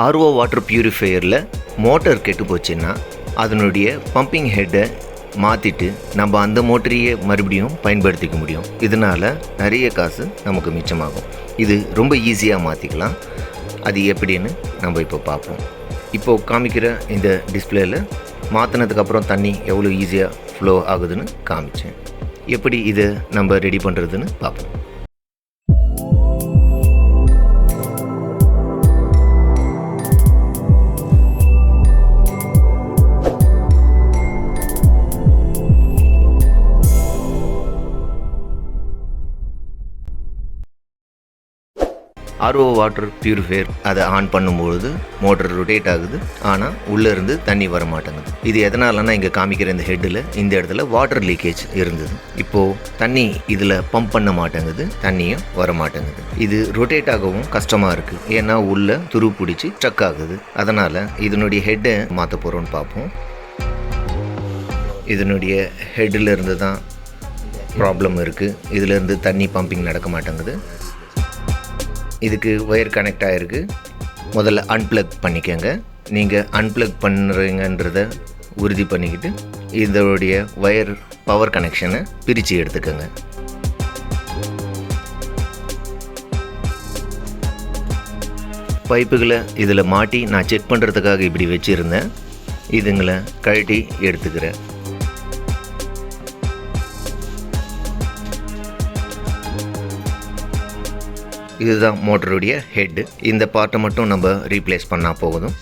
RO water பியூரிஃபையரில் motor கெட்டு போச்சுன்னா அதனுடைய பம்பிங் ஹெட்டை மாற்றிட்டு நம்ம அந்த மோட்டரையே மறுபடியும் பயன்படுத்திக்க முடியும். இதனால் நிறைய காசு நமக்கு மிச்சமாகும். இது ரொம்ப ஈஸியாக மாற்றிக்கலாம். அது எப்படின்னு நம்ம இப்போ பார்ப்போம். இப்போது காமிக்கிற இந்த டிஸ்பிளேயில் மாற்றினதுக்கப்புறம் தண்ணி எவ்வளோ ஈஸியாக ஃப்ளோ ஆகுதுன்னு காமிச்சேன். எப்படி இதை நம்ம ரெடி பண்ணுறதுன்னு பார்ப்போம். ஆர்ஓ வாட்டர் பியூரிஃபையர் அதை ஆன் பண்ணும்பொழுது மோட்டர் ரொட்டேட் ஆகுது, ஆனால் உள்ளேருந்து தண்ணி வர மாட்டேங்குது. இது எதனாலன்னா இங்கே காமிக்கிற இந்த ஹெட்டில் இந்த இடத்துல வாட்டர் லீக்கேஜ் இருந்தது. இப்போது தண்ணி இதில் பம்ப் பண்ண மாட்டேங்குது, தண்ணியும் வர மாட்டேங்குது. இது ரொட்டேட் ஆகவும் கஷ்டமாக இருக்குது, ஏன்னா உள்ளே துரு பிடிச்சி ஸ்டக் ஆகுது. அதனால் இதனுடைய ஹெட்டை மாற்ற போகிறோன்னு பார்ப்போம். இதனுடைய ஹெட்டில் இருந்து தான் ப்ராப்ளம் இருக்குது. இதிலேருந்து தண்ணி பம்பிங் நடக்க மாட்டேங்குது. இதுக்கு ஒயர் கனெக்ட் ஆகிருக்கு. முதல்ல அன்ப்ளக் பண்ணிக்கோங்க. நீங்கள் அன்ப்ளக் பண்ணுறீங்கன்றத உறுதி பண்ணிக்கிட்டு இதோடைய ஒயர் பவர் கனெக்ஷனை பிரித்து எடுத்துக்கோங்க. பைப்புகளை இதில் மாட்டி நான் செக் பண்ணுறதுக்காக இப்படி வச்சுருந்தேன். இதுங்களை கழட்டி எடுத்துக்கிறேன். இதுதான் மோட்டருடைய ஹெட்டு. இந்த பார்ட்டை மட்டும் நம்ம ரீப்ளேஸ் பண்ணால் போதும்.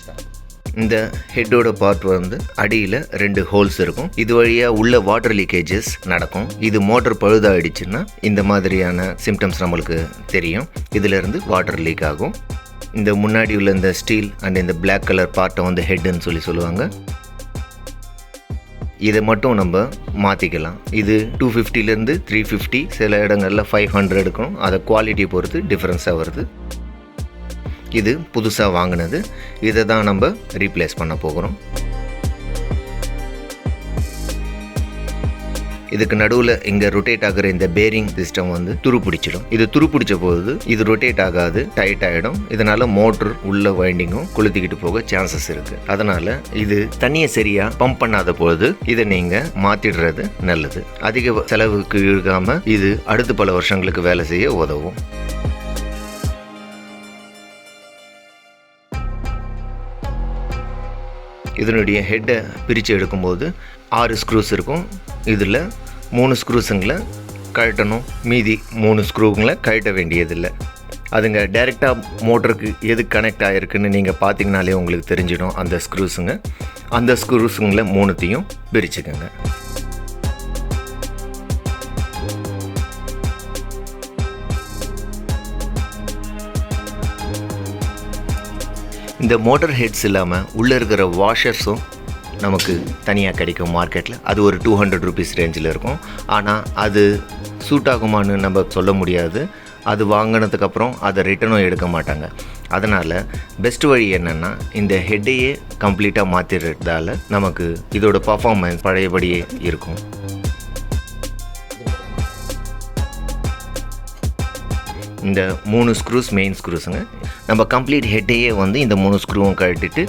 இந்த ஹெட்டோட பார்ட் வந்து அடியில் 2 ஹோல்ஸ் இருக்கும். இது வழியாக உள்ள வாட்டர் லீக்கேஜஸ் நடக்கும். இது மோட்டர் பழுதாகிடுச்சுன்னா இந்த மாதிரியான சிம்டம்ஸ் நம்மளுக்கு தெரியும். இதிலேருந்து வாட்டர் லீக் ஆகும். இந்த முன்னாடி உள்ள இந்த ஸ்டீல் அண்ட் இந்த பிளாக் கலர் பார்ட்டை வந்து ஹெட்டுன்னு சொல்லுவாங்க. இதை மட்டும் நம்ம மாற்றிக்கலாம். இது 250லேருந்து 350, சில இடங்களில் 500 இருக்கும். அதை குவாலிட்டி பொறுத்து டிஃப்ரென்ஸாக வருது. இது புதுசாக வாங்கினது. இதை தான் நம்ம ரீப்ளேஸ் பண்ண போகிறோம். இதுக்கு நடுவில் இங்கே ரொட்டேட் ஆகிற இந்த பேரிங் சிஸ்டம் வந்து துரு பிடிச்சிடும். இது துரு பிடிச்ச போது இது ரொட்டேட் ஆகாது, டைட் ஆகிடும். இதனால் மோட்ரு உள்ள வைண்டிங்கும் கொளுத்திக்கிட்டு போக சான்சஸ் இருக்குது. அதனால் இது தண்ணியை சரியாக பம்ப் பண்ணாத பொழுது இதை நீங்கள் மாற்றிடுறது நல்லது. அதிக செலவுக்கு இழுக்காமல் இது அடுத்த பல வருஷங்களுக்கு வேலை செய்ய உதவும். இதனுடைய ஹெட்டை பிரித்து எடுக்கும்போது 6 ஸ்க்ரூஸ் இருக்கும். இதில் 3 ஸ்க்ரூஸுங்களை கழட்டணும், மீதி 3 ஸ்க்ரூங்களை கழட்ட வேண்டியதில்லை. அதுங்க டைரெக்டாக மோட்டருக்கு எது கனெக்ட் ஆகிருக்குன்னு நீங்கள் பார்த்தீங்கனாலே உங்களுக்கு தெரிஞ்சிடும். அந்த ஸ்க்ரூஸுங்களை 3த்தையும் பிரிச்சுக்கோங்க. இந்த மோட்டர் ஹெட்ஸ் இல்லாமல் உள்ளே இருக்கிற வாஷர்ஸும் நமக்கு தனியாக கிடைக்கும் மார்க்கெட்டில். அது ஒரு 200 rupees ரேஞ்சில் இருக்கும். ஆனால் அது சூட் ஆகுமான்னு நம்ம சொல்ல முடியாது. அது வாங்கினதுக்கப்புறம் அதை ரிட்டனும் எடுக்க மாட்டாங்க. அதனால் பெஸ்ட் வழி என்னென்னா இந்த ஹெட்டையே கம்ப்ளீட்டாக மாற்றிடுறதால நமக்கு இதோட பர்ஃபார்மன்ஸ் பழையபடியே இருக்கும். இந்த 3 ஸ்க்ரூஸ் மெயின் ஸ்க்ரூஸுங்க. நம்ம கம்ப்ளீட் ஹெட்டையே வந்து இந்த 3 ஸ்க்ரூவும் கழட்டிட்டு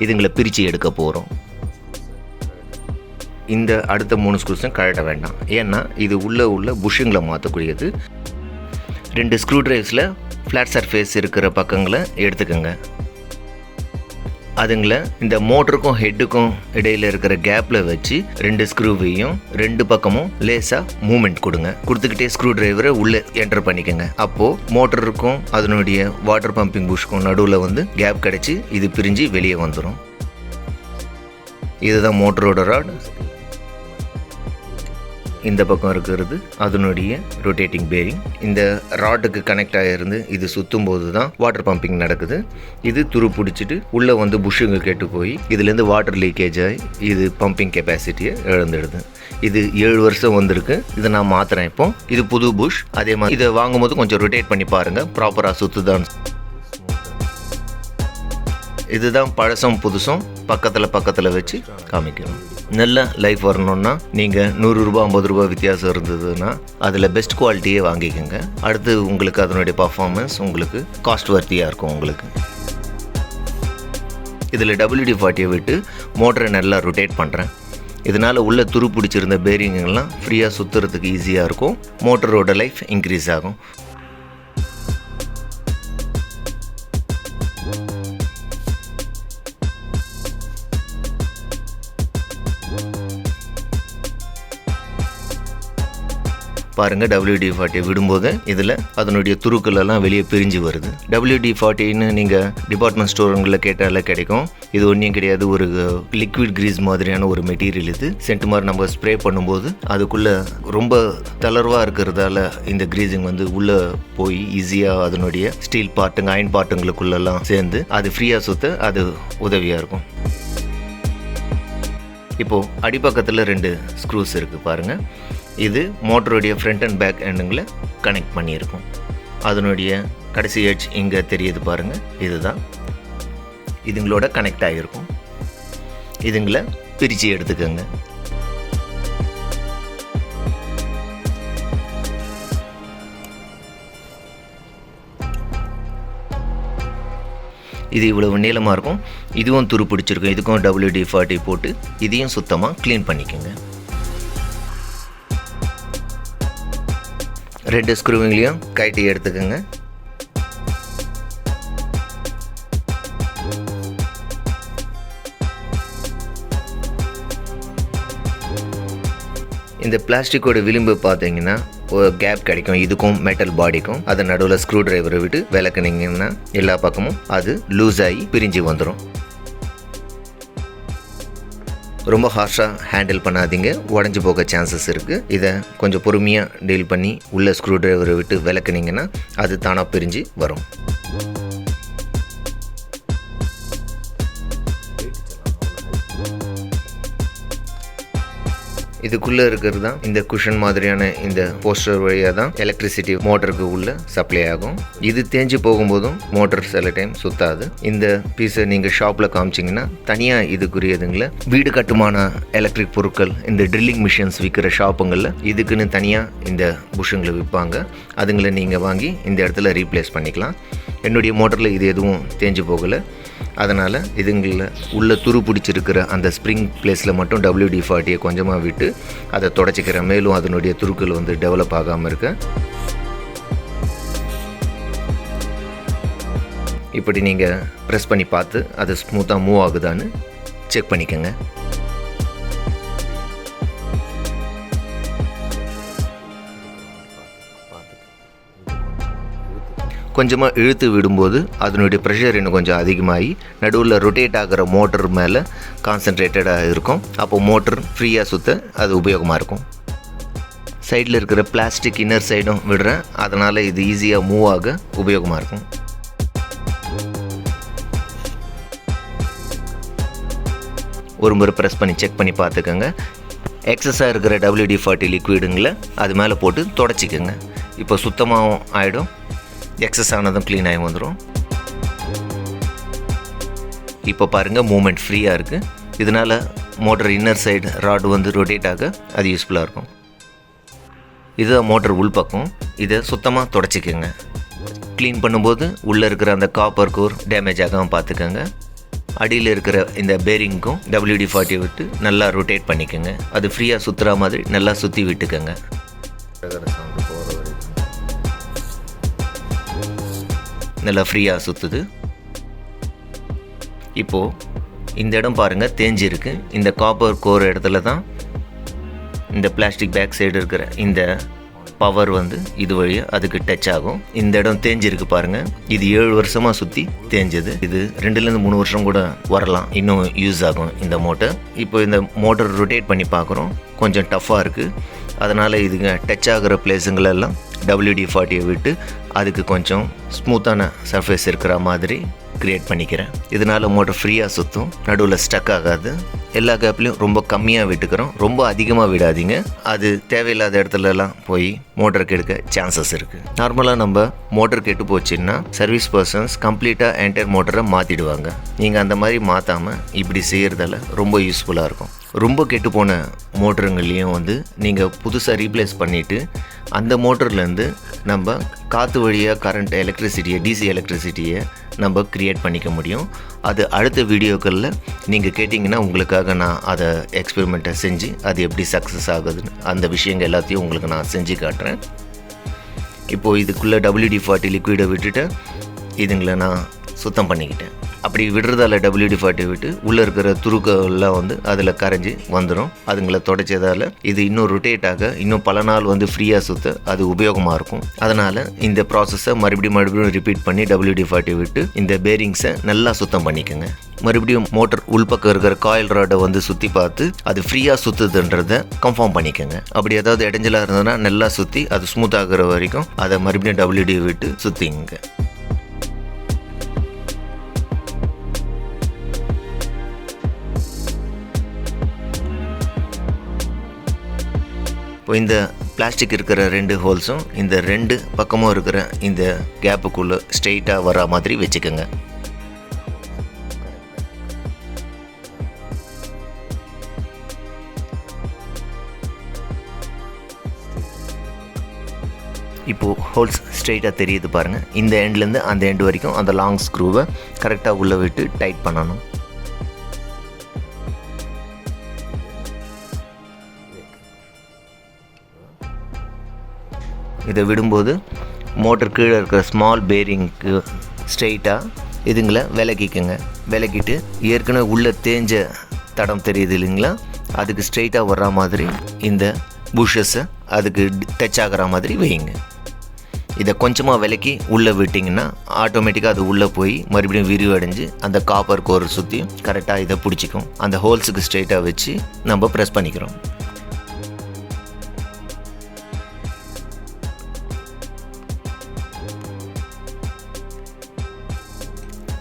இதுங்களை பிரித்து எடுக்க போகிறோம். இந்த அடுத்த 3 ஸ்க்ரூஸும் கழட்ட வேண்டாம், ஏன்னா இது உள்ள புஷ்ஷுங்களை மாற்றக்கூடியது. 2 ஸ்க்ரூ ட்ரைவ்ஸில் ஃப்ளாட் சர்ஃபேஸ் இருக்கிற பக்கங்களை எடுத்துக்கோங்க. அதுங்களை இந்த மோட்டருக்கும் ஹெட்டுக்கும் இடையில் இருக்கிற கேப்பில் வச்சு 2 ஸ்க்ரூவையும் 2 பக்கமும் லேசாக மூமெண்ட் கொடுங்க. கொடுத்துக்கிட்டே ஸ்க்ரூ டிரைவரை உள்ளே என்டர் பண்ணிக்கோங்க. அப்போது மோட்டருக்கும் அதனுடைய வாட்டர் பம்பிங் புஷ்க்கும் நடுவில் வந்து கேப் கிடச்சி இது பிரிஞ்சு வெளியே வந்துடும். இதுதான் மோட்டரோட ராட். இந்த பக்கம் இருக்கிறது அதனுடைய ரொட்டேட்டிங் பேரிங். இந்த ராட்டுக்கு கனெக்ட் ஆகிருந்து இது சுற்றும் போது தான் வாட்டர் பம்பிங் நடக்குது. இது துரு பிடிச்சிட்டு உள்ளே வந்து புஷ்ஷுங்க கெட்டு போய் இதுலேருந்து வாட்டர் லீக்கேஜ் ஆகி இது பம்பிங் கெப்பாசிட்டியை இழந்துடுது. இது 7 வருஷம் வந்திருக்கு. இதை நான் மாற்றுறேன். இப்போ இது புது புஷ். அதே மாதிரி இதை வாங்கும்போது கொஞ்சம் ரொட்டேட் பண்ணி பாருங்கள், ப்ராப்பராக சுற்றுதான். இதுதான் பழசும் புதுசும் பக்கத்தில் வச்சு காமிக்கணும். நல்ல லைஃப் வரணுன்னா நீங்கள் 100 ரூபா 50 ரூபா வித்தியாசம் இருந்ததுன்னா அதில் பெஸ்ட் குவாலிட்டியே வாங்கிக்கோங்க. அடுத்து உங்களுக்கு அதனுடைய பர்ஃபார்மன்ஸ் உங்களுக்கு காஸ்ட் வர்த்தியாக இருக்கும். உங்களுக்கு இதில் WD-40 விட்டு மோட்டரை நல்லா ரொட்டேட் பண்ணுறேன். இதனால் உள்ள துரு பிடிச்சிருந்த பேரிங்கெல்லாம் ஃப்ரீயாக சுற்றுறதுக்கு ஈஸியாக இருக்கும். மோட்டரோட லைஃப் இன்க்ரீஸ் ஆகும். பாருங்கள், WD-40 விடும்போது இதில் அதனுடைய துருக்கள் எல்லாம் வெளியே பிரிஞ்சு வருது. WD-40ன்னு நீங்கள் டிபார்ட்மெண்ட் ஸ்டோருங்களில் கேட்டாலே கிடைக்கும். இது ஒன்றும் கிடையாது, ஒரு லிக்விட் கிரீஸ் மாதிரியான ஒரு மெட்டீரியல். இது சென்ட் மாதிரி நம்ம ஸ்ப்ரே பண்ணும்போது அதுக்குள்ளே ரொம்ப தளர்வாக இருக்கிறதால இந்த கிரீஸிங் உள்ளே போய் ஈஸியாக அதனுடைய ஸ்டீல் பார்ட்டுங்க அயன் பார்ட்டுங்களுக்குள்ளெல்லாம் சேர்ந்து அது ஃப்ரீயாக சுற்ற அது உதவியாக இருக்கும். இப்போது அடிப்பக்கத்தில் 2 ஸ்க்ரூஸ் இருக்குது பாருங்கள். இது மோட்டருடைய ஃப்ரண்ட் அண்ட் பேக் எண்டுங்களை கனெக்ட் பண்ணியிருக்கும். அதனுடைய கடைசி எட்ஜ் இங்கே தெரியுது பாருங்கள், இதுதான் இதுங்களோட கனெக்ட் ஆகியிருக்கும். இதுங்களை பிரித்து எடுத்துக்கோங்க. இது இவ்வளவு நீளமாக இருக்கும். இதுவும் துரு பிடிச்சிருக்கும். இதுக்கும் WD-40 போட்டு இதையும் சுத்தமாக க்ளீன் பண்ணிக்கோங்க. 2 ஸ்க்ரூவிங்லேயும் கழட்டி எடுத்துக்கோங்க. இந்த பிளாஸ்டிக்கோட விளிம்பு பார்த்தீங்கன்னா ஒரு கேப் கிடைக்கும். இதுக்கும் மெட்டல் பாடிக்கும் அது நடுவில் ஸ்க்ரூ டிரைவரை விட்டு விளக்குனீங்கன்னா எல்லா பக்கமும் அது லூஸ் ஆகி பிரிஞ்சு வந்துடும். ரொம்ப ஹார்ஷாக ஹேண்டில் பண்ணாதீங்க, உடஞ்சி போக சான்சஸ் இருக்குது. இதை கொஞ்சம் பொறுமையாக டீல் பண்ணி உள்ள ஸ்க்ரூ டிரைவரை விட்டு விளக்குனீங்கன்னா அது தானாக பிரிஞ்சு வரும். இதுக்குள்ளே இருக்கிறது தான் இந்த குஷன் மாதிரியான இந்த போஸ்டர் வழியாக தான் எலக்ட்ரிசிட்டி மோட்டருக்கு உள்ள சப்ளை ஆகும். இது தேஞ்சு போகும்போதும் மோட்டர் சில டைம் சுத்தாது. இந்த பீஸை நீங்கள் ஷாப்பில் காமிச்சிங்கன்னா தனியாக இதுக்குரியதுங்கள வீடு கட்டுமான எலக்ட்ரிக் பொருட்கள் இந்த ட்ரில்லிங் மிஷின்ஸ் விற்கிற ஷாப்புங்களில் இதுக்குன்னு தனியாக இந்த புஷுங்களை விற்பாங்க. அதுங்களை நீங்கள் வாங்கி இந்த இடத்துல ரீப்ளேஸ் பண்ணிக்கலாம். என்னுடைய மோட்டரில் இது எதுவும் தேஞ்சு போகலை. அதனால் இதுங்களில் உள்ள துரு பிடிச்சிருக்கிற அந்த ஸ்ப்ரிங் பிளேஸில் மட்டும் WD-40 கொஞ்சமாக விட்டு அதை தொடச்சிக்கிற, மேலும் அதனுடைய துருக்கள் டெவலப் ஆகாமல் இருக்க. இப்படி நீங்கள் ப்ரெஸ் பண்ணி பார்த்து அது ஸ்மூத்தாக மூவ் ஆகுதான்னு செக் பண்ணிக்கோங்க. கொஞ்சமாக இழுத்து விடும்போது அதனுடைய ப்ரெஷர் இன்னும் கொஞ்சம் அதிகமாகி நடுவில் ரொட்டேட் ஆகிற மோட்டர் மேலே கான்சன்ட்ரேட்டடாக இருக்கும். அப்போது மோட்டர் ஃப்ரீயாக சுற்ற அது உபயோகமாக இருக்கும். சைடில் இருக்கிற பிளாஸ்டிக் இன்னர் சைடும் விடுறேன், அதனால் இது ஈஸியாக மூவ் ஆக உபயோகமாக இருக்கும். ஒரு முறை ப்ரெஸ் பண்ணி செக் பண்ணி பார்த்துக்கோங்க. எக்ஸஸாக இருக்கிற WD-40 லிக்விடுங்களை அது மேலே போட்டு தொடச்சிக்கோங்க. இப்போ சுத்தமாகவும் ஆகிடும், எக்ஸஸ் ஆனதும் க்ளீன் ஆகி வந்துடும். இப்போ பாருங்கள், மூமெண்ட் ஃப்ரீயாக இருக்குது. இதனால் motor inner side rod rotate ஆக அது யூஸ்ஃபுல்லாக இருக்கும். இதுதான் மோட்டர் உள்பக்கம். இதை சுத்தமாக தொடச்சிக்கோங்க. க்ளீன் பண்ணும்போது உள்ளே இருக்கிற அந்த காப்பர் கோர் டேமேஜ் ஆகாமல் பார்த்துக்கோங்க. அடியில் இருக்கிற இந்த பேரிங்க்கும் WD-40 விட்டு நல்லா ரொட்டேட் பண்ணிக்கோங்க. அது ஃப்ரீயாக சுற்றுற மாதிரி நல்லா சுற்றி விட்டுக்கோங்க. நல்லா ஃப்ரீயாக சுற்றுது. இப்போது இந்த இடம் பாருங்கள் தேஞ்சிருக்கு. இந்த காப்பர் கோர் இடத்துல தான் இந்த பிளாஸ்டிக் பேக் சைடு இருக்கிற இந்த பவர் இது வழியாக அதுக்கு டச் ஆகும். இந்த இடம் தேஞ்சிருக்கு பாருங்கள். இது 7 வருஷமாக சுற்றி தேஞ்சது. இது 2லேருந்து 3 வருஷம் கூட வரலாம், இன்னும் யூஸ் ஆகும் இந்த மோட்டர். இப்போ இந்த மோட்டர் ரொட்டேட் பண்ணி பார்க்குறோம், கொஞ்சம் டஃப்பாக இருக்குது. அதனால் இதுங்க டச் ஆகிற பிளேஸுங்களெல்லாம் WD-40 விட்டு அதுக்கு கொஞ்சம் ஸ்மூத்தான சர்ஃபேஸ் இருக்கிற மாதிரி க்ரியேட் பண்ணிக்கிறேன். இதனால் மோட்டர் ஃப்ரீயாக சுற்றும், நடுவில் ஸ்டக் ஆகாது. எல்லா கேப்லையும் ரொம்ப கம்மியாக விட்டுக்கிறோம், ரொம்ப அதிகமாக விடாதீங்க. அது தேவையில்லாத இடத்துலலாம் போய் மோட்டர் கெடுக்க சான்சஸ் இருக்குது. நார்மலாக நம்ம மோட்டர் கெட்டு போச்சுன்னா சர்வீஸ் பர்சன்ஸ் கம்ப்ளீட்டாக என்டையர் மோட்டரை மாற்றிடுவாங்க. நீங்கள் அந்த மாதிரி மாற்றாமல் இப்படி செய்கிறதால ரொம்ப யூஸ்ஃபுல்லாக இருக்கும். ரொம்ப கெட்டு போன மோட்டருங்களையும் நீங்கள் புதுசாக ரீப்ளேஸ் பண்ணிவிட்டு அந்த மோட்டர்லேருந்து நம்ம காற்று வழியாக கரண்ட் எலக்ட்ரிசிட்டியை, DC எலக்ட்ரிசிட்டியை நம்ம க்ரியேட் பண்ணிக்க முடியும். அது அடுத்த வீடியோக்களில் நீங்கள் கேட்டிங்கன்னா உங்களுக்காக நான் அதை எக்ஸ்பெரிமெண்ட்டை செஞ்சு அது எப்படி சக்ஸஸ் ஆகுதுன்னு அந்த விஷயங்கள் எல்லாத்தையும் உங்களுக்கு நான் செஞ்சு காட்டுறேன். இப்போது இதுக்குள்ளே WD-40 லிக்விடை விட்டுட்டு இதுங்களை நான் சுத்தம் பண்ணிக்கிட்டேன். அப்படி விடுறதால WD-40 விட்டு உள்ளே இருக்கிற துருக்கெல்லாம் வந்து அதில் கரைஞ்சி வந்துடும். அதுங்களை தொடச்சதால் இது இன்னும் ரொட்டேட் ஆக இன்னும் பல நாள் வந்து ஃப்ரீயாக சுற்ற அது உபயோகமாக இருக்கும். அதனால் இந்த ப்ராசஸை மறுபடியும் ரிப்பீட் பண்ணி WD-40 விட்டு இந்த பேரிங்ஸை நல்லா சுத்தம் பண்ணிக்கோங்க. மறுபடியும் மோட்டர் உள்பக்கம் இருக்கிற காயில் ராடை வந்து சுற்றி பார்த்து அது ஃப்ரீயாக சுற்றுதுன்றதை கன்ஃபார்ம் பண்ணிக்கோங்க. அப்படி ஏதாவது இடைஞ்சலாக இருந்ததுன்னா நல்லா சுற்றி அது ஸ்மூத் ஆகிற வரைக்கும் அதை மறுபடியும் WD விட்டு சுற்றிங்க. இப்போ இந்த பிளாஸ்டிக் இருக்கிற 2 ஹோல்ஸும் இந்த 2 பக்கமும் இருக்கிற இந்த கேப்புக்குள்ளே ஸ்ட்ரெயிட்டாக வர மாதிரி வச்சுக்கோங்க. இப்போது ஹோல்ஸ் ஸ்ட்ரெயிட்டாக தெரியுது பாருங்கள். இந்த எண்ட்லேருந்து அந்த எண்ட் வரைக்கும் அந்த லாங் ஸ்க்ரூவை கரெக்டாக உள்ளே விட்டு டைட் பண்ணணும். இதை விடும்போது மோட்டர் கீழே இருக்கிற ஸ்மால் பேரிங்க்கு ஸ்ட்ரெயிட்டாக இதுங்களை விலக்கிக்கோங்க. விலக்கிட்டு ஏற்கனவே உள்ளே தேஞ்ச தடம் தெரியுது இல்லைங்களா, அதுக்கு ஸ்ட்ரெயிட்டாக வர்ற மாதிரி இந்த புஷஸை அதுக்கு டச் ஆகிற மாதிரி வைங்க. இதை கொஞ்சமாக விலக்கி உள்ளே விட்டிங்கன்னா ஆட்டோமேட்டிக்காக அது உள்ளே போய் மறுபடியும் விரிவடைஞ்சு அந்த காப்பர் கோர் சுற்றி கரெக்டாக இதை பிடிச்சிக்கும். அந்த ஹோல்ஸுக்கு ஸ்ட்ரெயிட்டாக வச்சு நம்ம ப்ரெஸ் பண்ணிக்கிறோம்.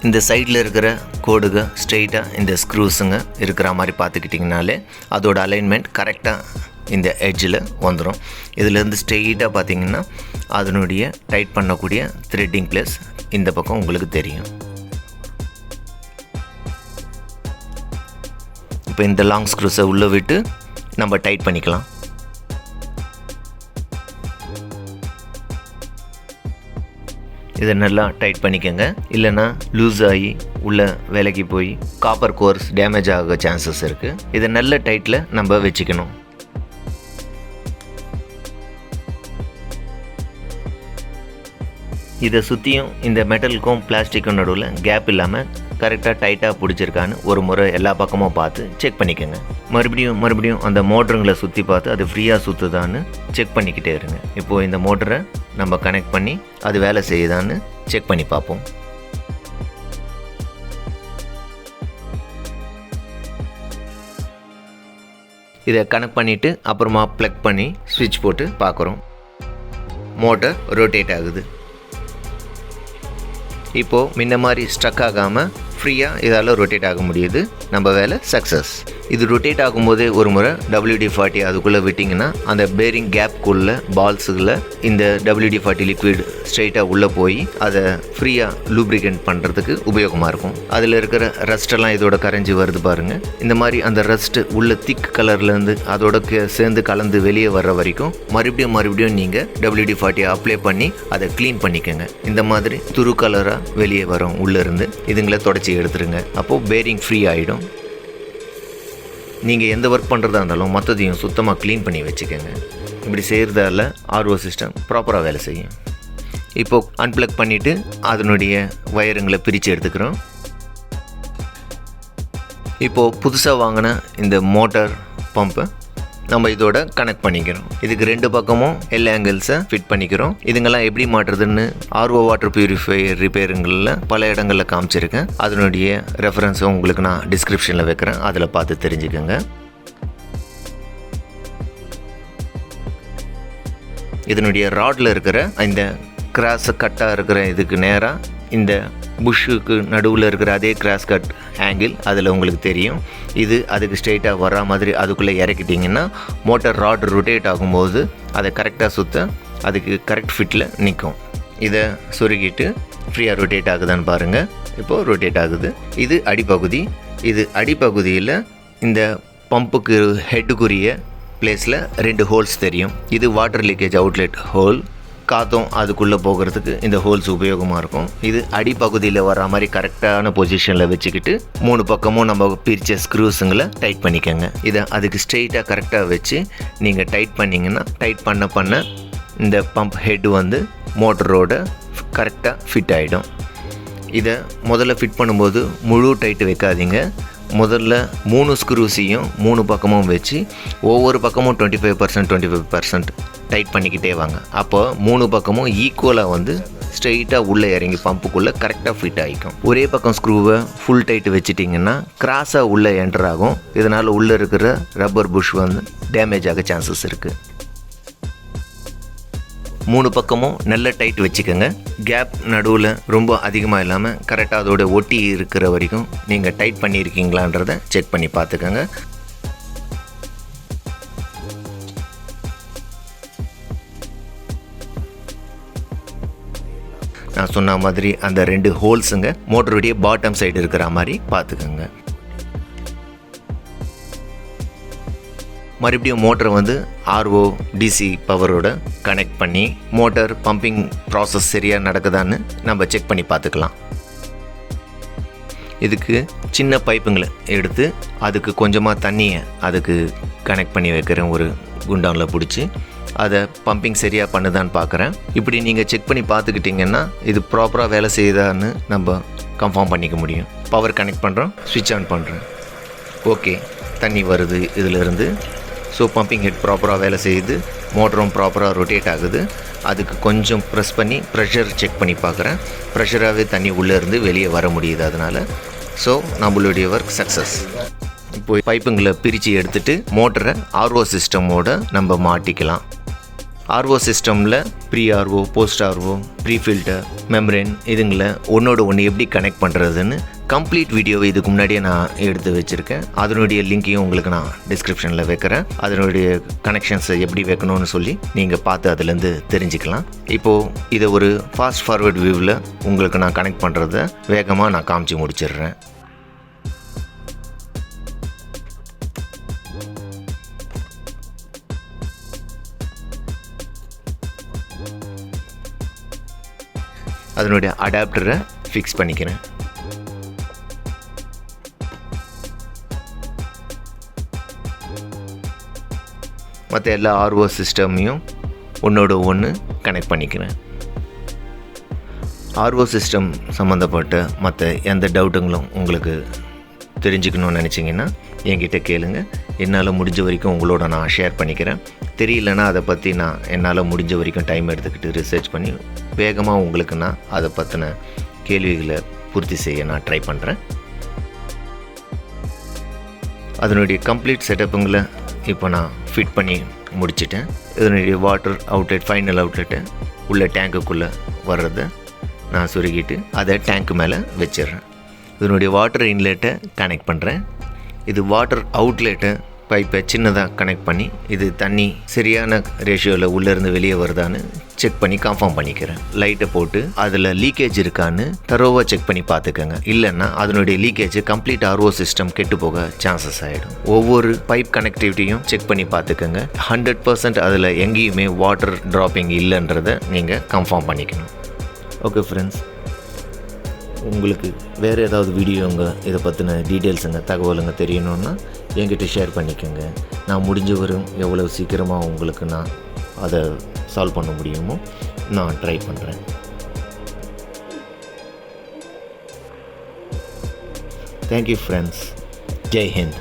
இந்த சைடில் இருக்கிற கோடுக ஸ்ட்ரெயிட்டாக இந்த ஸ்க்ரூஸுங்க இருக்கிற மாதிரி பார்த்துக்கிட்டிங்கனாலே அதோட அலைன்மெண்ட் கரெக்டாக இந்த எட்ஜில் வந்துடும். இதிலேருந்து ஸ்ட்ரெயிட்டாக பார்த்திங்கன்னா அதனுடைய டைட் பண்ணக்கூடிய த்ரெட்டிங் பிளேஸ் இந்த பக்கம் உங்களுக்கு தெரியும். இப்போ இந்த லாங் ஸ்க்ரூஸை உள்ளே விட்டு நம்ம டைட் பண்ணிக்கலாம். இதை நல்லா டைட் பண்ணிக்கோங்க. இல்லைன்னா லூஸ் ஆகி உள்ளே விலகி போய் காப்பர் கோர்ஸ் டேமேஜ் ஆக சான்சஸ் இருக்குது. இதை நல்ல டைட்டில் நம்ம வச்சுக்கணும். இதை சுற்றியும் இந்த மெட்டலுக்கும் பிளாஸ்டிக்கும் நடுவில் கேப் இல்லாமல் கரெக்டாக டைட்டாக பிடிச்சிருக்கான்னு ஒரு முறை எல்லா பக்கமும் பார்த்து செக் பண்ணிக்கோங்க. மறுபடியும் அந்த மோட்டருங்களை சுற்றி பார்த்து அது ஃப்ரீயாக சுற்றுதான்னு செக் பண்ணிக்கிட்டே இருங்க. இப்போது இந்த மோட்டரை நம்ம கனெக்ட் பண்ணி அது வேலை செய்யுதான்னு செக் பண்ணி பார்ப்போம். இதை கனெக்ட் பண்ணிவிட்டு அப்புறமா ப்ளக் பண்ணி ஸ்விட்ச் போட்டு பார்க்குறோம். மோட்டர் ரொட்டேட் ஆகுது. இப்போது முன்ன மாதிரி ஸ்ட்ரக் ஆகாமல் ஃப்ரீயாக இதால் ரொட்டேட் ஆக முடியுது. நம்ம வேலை சக்ஸஸ். இது ரொட்டேட் ஆகும்போதே ஒரு முறை WD-40 அதுக்குள்ளே விட்டிங்கன்னா அந்த பேரிங் கேப்புக்குள்ளே பால்ஸுகளில் இந்த WD-40 லிக்விட் ஸ்ட்ரெயிட்டாக உள்ளே போய் அதை ஃப்ரீயாக லூப்ரிகேட் பண்ணுறதுக்கு உபயோகமாக இருக்கும். அதில் இருக்கிற ரஸ்ட்டெல்லாம் இதோட கரைஞ்சி வருது பாருங்கள். இந்த மாதிரி அந்த ரஸ்ட்டு உள்ள திக் கலர்லேருந்து அதோட சேர்ந்து கலந்து வெளியே வர்ற வரைக்கும் மறுபடியும் நீங்கள் WD-40 அப்ளை பண்ணி அதை க்ளீன் பண்ணிக்கோங்க. இந்த மாதிரி துரு கலராக வெளியே வரும் உள்ளேருந்து இதுங்களை தொடச்சி எடுத்துருங்க. அப்போது பேரிங் ஃப்ரீ ஆகிடும். நீங்கள் எந்த ஒர்க் பண்ணுறதா இருந்தாலும் மற்றதையும் சுத்தமாக க்ளீன் பண்ணி வச்சுக்கோங்க. இப்படி செய்கிறதால RO சிஸ்டம் ப்ராப்பராக வேலை செய்யும். இப்போது அன்ப்ளக் பண்ணிவிட்டு அதனுடைய வயருங்களை பிரித்து எடுத்துக்கிறோம். இப்போது புதுசாக வாங்கின இந்த மோட்டார் பம்பை நம்ம இதோட கனெக்ட் பண்ணிக்கிறோம். இதுக்கு 2 பக்கமும் எல் ஆங்கிள்ஸை ஃபிட் பண்ணிக்கிறோம். இதுங்கெல்லாம் எப்படி மாட்டுறதுன்னு RO வாட்டர் பியூரிஃபையர் ரிப்பேருங்களில் பல இடங்களில் காமிச்சிருக்கேன். அதனுடைய ரெஃபரன்ஸை உங்களுக்கு நான் டிஸ்கிரிப்ஷனில் வைக்கிறேன். அதில் பார்த்து தெரிஞ்சுக்கோங்க. இதனுடைய ராடில் இருக்கிற இந்த கிராஸ் கட்டாக இருக்கிற இதுக்கு நேராக இந்த புஷ்ஷுக்கு நடுவில் இருக்கிற அதே கிராஸ் கட் ஆங்கிள் அதில் உங்களுக்கு தெரியும். இது அதுக்கு ஸ்ட்ரெயிட்டாக வர்ற மாதிரி அதுக்குள்ளே இறக்கிட்டிங்கன்னா மோட்டார் ராட் ரொட்டேட் ஆகும்போது அதை கரெக்டாக சுற்ற அதுக்கு கரெக்ட் ஃபிட்டில் நிற்கும். இதை சொருகிட்டு ஃப்ரீயாக ரொட்டேட் ஆகுதான்னு பாருங்கள். இப்போது ரொட்டேட் ஆகுது. இது அடிப்பகுதி. இது அடிப்பகுதியில் இந்த பம்புக்கு ஹெட்டுக்குரிய பிளேஸில் 2 ஹோல்ஸ் தெரியும். இது வாட்டர் லீக்கேஜ் அவுட்லெட் ஹோல். காற்றும் அதுக்குள்ளே போகிறதுக்கு இந்த ஹோல்ஸ் உபயோகமாக இருக்கும். இது அடிப்பகுதியில் வர மாதிரி கரெக்டான பொசிஷனில் வச்சுக்கிட்டு 3 பக்கமும் நம்ம பிரித்த ஸ்க்ரூஸுங்களை டைட் பண்ணிக்கோங்க. இதை அதுக்கு ஸ்ட்ரெயிட்டாக கரெக்டாக வச்சு நீங்கள் டைட் பண்ணிங்கன்னா டைட் பண்ண இந்த பம்ப் ஹெட் வந்து மோட்டரோட கரெக்டாக ஃபிட் ஆகிடும். இதை முதல்ல ஃபிட் பண்ணும்போது முழு டைட்டு வைக்காதீங்க. முதல்ல 3 ஸ்க்ரூஸையும் 3 பக்கமும் வச்சு ஒவ்வொரு பக்கமும் 25% டைட் பண்ணிக்கிட்டே வாங்க. அப்போ 3 பக்கமும் ஈக்குவலாக வந்து ஸ்ட்ரெயிட்டாக உள்ளே இறங்கி பம்புக்குள்ளே கரெக்டாக ஃபிட் ஆகிக்கும். ஒரே பக்கம் ஸ்க்ரூவை ஃபுல் டைட்டு வச்சுட்டிங்கன்னா கிராஸாக உள்ளே என்டர் ஆகும். இதனால் உள்ளே இருக்கிற ரப்பர் புஷ் வந்து டேமேஜ் ஆக சான்சஸ் இருக்குது. 3 பக்கமும் நல்ல டைட் வச்சுக்கோங்க. கேப் நடுவில் ரொம்ப அதிகமாக இல்லாமல் கரெக்டாக அதோட ஒட்டி இருக்கிற வரைக்கும் நீங்கள் டைட் பண்ணியிருக்கீங்களான்றதை செக் பண்ணி பார்த்துக்கோங்க. நான் சொன்ன மாதிரி அந்த 2 ஹோல்ஸுங்க மோட்டருடைய பாட்டம் சைடு இருக்கிற மாதிரி பார்த்துக்கோங்க. மறுபடியும் மோட்டரை வந்து ஆர்ஓ டிசி பவரோட கனெக்ட் பண்ணி மோட்டர் பம்பிங் ப்ராசஸ் சரியாக நடக்குதான்னு நம்ம செக் பண்ணி பார்த்துக்கலாம். இதுக்கு சின்ன பைப்புங்களை எடுத்து அதுக்கு கொஞ்சமாக தண்ணியை அதுக்கு கனெக்ட் பண்ணி வைக்கிறேன். ஒரு குண்டானில் பிடிச்சி அதை பம்பிங் சரியாக பண்ணுதான்னு பார்க்குறேன். இப்படி நீங்கள் செக் பண்ணி பார்த்துக்கிட்டிங்கன்னா இது ப்ராப்பராக வேலை செய்யுதான்னு நம்ம கன்ஃபார்ம் பண்ணிக்க முடியும். பவர் கனெக்ட் பண்ணுறோம், ஸ்விட்ச் ஆன் பண்ணுறேன். ஓகே, தண்ணி வருது இதிலிருந்து. ஸோ பம்பிங் ஹெட் ப்ராப்பராக வேலை செய்யுது, மோட்டரும் ப்ராப்பராக ரொட்டேட் ஆகுது. அதுக்கு கொஞ்சம் ப்ரெஸ் பண்ணி ப்ரெஷர் செக் பண்ணி பார்க்குறேன். ப்ரெஷராகவே தண்ணி உள்ளேருந்து வெளியே வர முடியுது அதனால். ஸோ நம்மளுடைய ஒர்க் சக்ஸஸ். இப்போ பைப்புங்களை பிரித்து எடுத்துகிட்டு மோட்டரை ஆர்ஓ சிஸ்டமோடு நம்ம மாட்டிக்கலாம். ஆர்ஓ சிஸ்டமில் pre RO, post RO, pre filter, membrane இதுங்களை ஒன்றோட ஒன்று எப்படி கனெக்ட் பண்ணுறதுன்னு கம்ப்ளீட் வீடியோவை இதுக்கு முன்னாடியே நான் எடுத்து வச்சுருக்கேன். அதனுடைய லிங்க்கையும் உங்களுக்கு நான் டிஸ்கிரிப்ஷனில் வைக்கிறேன். அதனுடைய கனெக்ஷன்ஸை எப்படி வைக்கணும்னு சொல்லி நீங்கள் பார்த்து அதுலேருந்து தெரிஞ்சுக்கலாம். இப்போது இதை ஒரு ஃபாஸ்ட் ஃபார்வர்ட் வியூவில் உங்களுக்கு நான் கனெக்ட் பண்ணுறத வேகமாக நான் காமிச்சு முடிச்சிடுறேன். அதனுடைய அடாப்டரை ஃபிக்ஸ் பண்ணிக்கிறேன். மற்ற எல்லா ஆர்ஓ சிஸ்டமையும் ஒன்றோட ஒன்று கனெக்ட் பண்ணிக்கிறேன். ஆர்ஓ சிஸ்டம் சம்மந்தப்பட்ட மற்ற எந்த டவுட்டுங்களும் உங்களுக்கு தெரிஞ்சுக்கணும்னு நினச்சிங்கன்னா என்கிட்ட கேளுங்க. என்னால் முடிஞ்ச வரைக்கும் உங்களோட நான் ஷேர் பண்ணிக்கிறேன். தெரியலனா அதை பற்றி நான் என்னால் முடிஞ்ச வரைக்கும் டைம் எடுத்துக்கிட்டு ரிசர்ச் பண்ணி வேகமாக உங்களுக்கு நான் அதை பற்றின கேள்விகளை பூர்த்தி செய்ய நான் ட்ரை பண்ணுறேன். அதனுடைய கம்ப்ளீட் செட்டப்புங்களை இப்போ நான் ஃபிட் பண்ணி முடிச்சிட்டேன். இதனுடைய வாட்டர் அவுட்லெட், ஃபைனல் அவுட்லெட்டை உள்ள டேங்குக்குள்ளே வர்றதை நான் சுருக்கிட்டு அதை டேங்க்கு மேலே வச்சிடுறேன். இதனுடைய வாட்டர் இன்லெட்டை கனெக்ட் பண்ணுறேன். இது வாட்டர் அவுட்லெட்டை பைப்பை சின்னதாக கனெக்ட் பண்ணி இது தண்ணி சரியான ரேஷியோவில் உள்ளேருந்து வெளியே வருதான்னு செக் பண்ணி கன்ஃபார்ம் பண்ணிக்கிறேன். லைட்டை போட்டு அதில் லீக்கேஜ் இருக்கான்னு தரோவாக செக் பண்ணி பார்த்துக்கோங்க. இல்லைன்னா அதனுடைய லீக்கேஜ் கம்ப்ளீட் ஆர்ஓ சிஸ்டம் கெட்டு போக சான்சஸ் ஆகிடும். ஒவ்வொரு பைப் கனெக்டிவிட்டியும் செக் பண்ணி பார்த்துக்கோங்க. 100% அதில் எங்கேயுமே வாட்டர் ட்ராப்பிங் இல்லைன்றதை நீங்கள் கன்ஃபார்ம் பண்ணிக்கணும். ஓகே ஃப்ரெண்ட்ஸ், உங்களுக்கு வேறு ஏதாவது வீடியோங்க இதை பற்றின டீட்டெயில்ஸுங்க தகவலுங்க தெரியணுன்னா என்கிட்ட ஷேர் பண்ணிக்கோங்க. நான் முடிஞ்ச வரும் எவ்வளோ சீக்கிரமாக உங்களுக்கு நான் அதை சால்வ் பண்ண முடியுமோ நான் ட்ரை பண்ணுறேன். Thank you friends. ஜெய் ஹிந்த்.